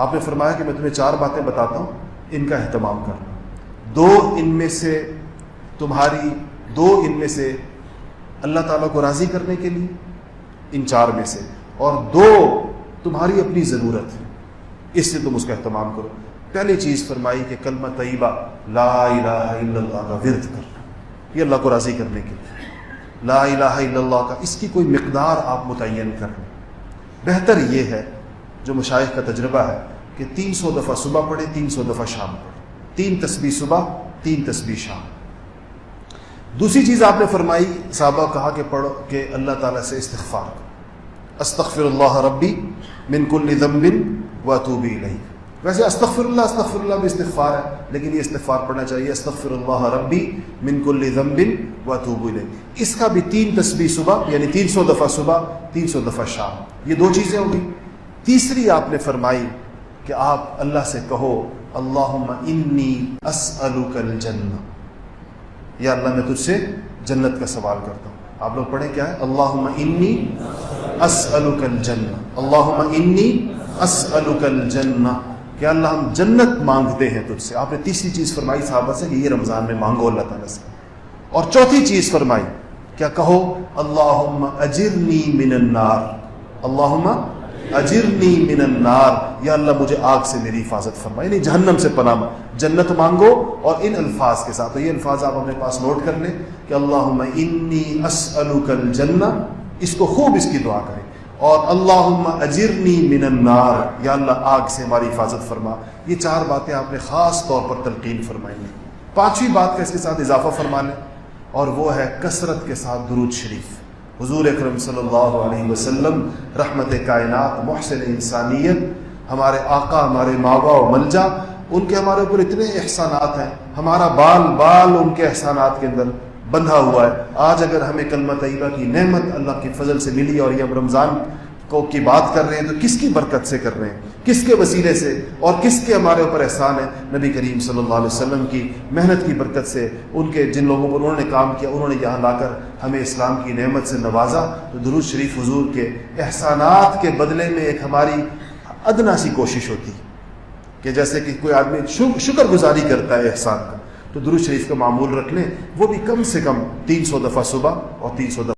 آپ نے فرمایا کہ میں تمہیں 4 باتیں بتاتا ہوں، ان کا اہتمام کرنا، 2 ان میں سے اللہ تعالیٰ کو راضی کرنے کے لیے، ان 4 میں سے، اور 2 تمہاری اپنی ضرورت ہے، اس سے تم اس کا اہتمام کرو۔ پہلی چیز فرمائی کہ کلمہ طیبہ لا الہ الا اللہ کا ورد کرنا، یہ اللہ کو راضی کرنے کے لیے، لا الہ الا اللہ کا اس کی کوئی مقدار آپ متعین کر لیں۔ بہتر یہ ہے جو مشائخ کا تجربہ ہے کہ 300 دفعہ صبح پڑھے، 300 دفعہ شام پڑھے، 3 تسبیح صبح، 3 تسبیح شام۔ دوسری چیز آپ نے فرمائی، صحابہ کو کہا کہ پڑھو کہ اللہ تعالیٰ سے استغفار کرو، استغفر اللہ ربی من کل ذنب واتوب الیہ۔ ویسے استغفر اللہ بھی استغفار ہے، لیکن یہ استغفار پڑھنا چاہیے، استغفر اللہ ربی من کل ذنب واتوب الیہ۔ اس کا بھی 3 تسبیح صبح، یعنی 300 دفعہ صبح، 300 دفعہ شام۔ یہ 2 چیزیں ہو گئی۔ تیسری آپ نے فرمائی کہ آپ اللہ سے کہو اللہم انی اسألک الجنہ، یا اللہ میں تجھ سے جنت کا سوال کرتا ہوں۔ آپ لوگ پڑھیں کیا ہے؟ اللہم انی اسألک الجنہ، اللہم انی اسألک الجنہ، کہ اللہ ہم جنت مانگتے ہیں تجھ سے۔ آپ نے تیسری چیز فرمائی صحابہ سے کہ یہ رمضان میں مانگو اللہ تعالیٰ سے۔ اور چوتھی چیز فرمائی کیا؟ کہو اللہم اجرنی من النار، اللہم اجرنی من النار، یا اللہ مجھے آگ سے میری حفاظت فرما، یعنی جہنم سے پناہ۔ جنت مانگو اور ان الفاظ کے ساتھ، تو یہ الفاظ آپ اپنے پاس نوٹ کر لیں کہ اللہم انی اسألک الجنہ، اس کو خوب اس کی دعا کریں، اور اللہم اجرنی من النار، یا اللہ آگ سے ہماری حفاظت فرما۔ یہ 4 باتیں آپ نے خاص طور پر تلقین فرمائی ہیں۔ 5ویں بات کا اس کے ساتھ اضافہ فرما لیں، اور وہ ہے کثرت کے ساتھ درود شریف۔ حضور اکرم صلی اللہ علیہ وسلم رحمت کائنات، محسن انسانیت، ہمارے آقا، ہمارے ماوا و ملجا، ان کے ہمارے اوپر اتنے احسانات ہیں، ہمارا بال بال ان کے احسانات کے اندر بندھا ہوا ہے۔ آج اگر ہمیں کلمہ طیبہ کی نعمت اللہ کے فضل سے ملی اور یہ ہم رمضان کی بات کر رہے ہیں، تو کس کی برکت سے کر رہے ہیں، کس کے وسیلے سے، اور کس کے ہمارے اوپر احسان ہے؟ نبی کریم صلی اللہ علیہ وسلم کی محنت کی برکت سے، ان کے جن لوگوں پر انہوں نے کام کیا، انہوں نے یہاں لا کر ہمیں اسلام کی نعمت سے نوازا۔ تو درود شریف حضور کے احسانات کے بدلے میں ایک ہماری ادنا سی کوشش ہوتی کہ جیسے کہ کوئی آدمی شکر گزاری کرتا ہے احسان کا، تو درود شریف کا معمول رکھ لیں، وہ بھی کم سے کم 300 دفعہ صبح اور 300 دفعہ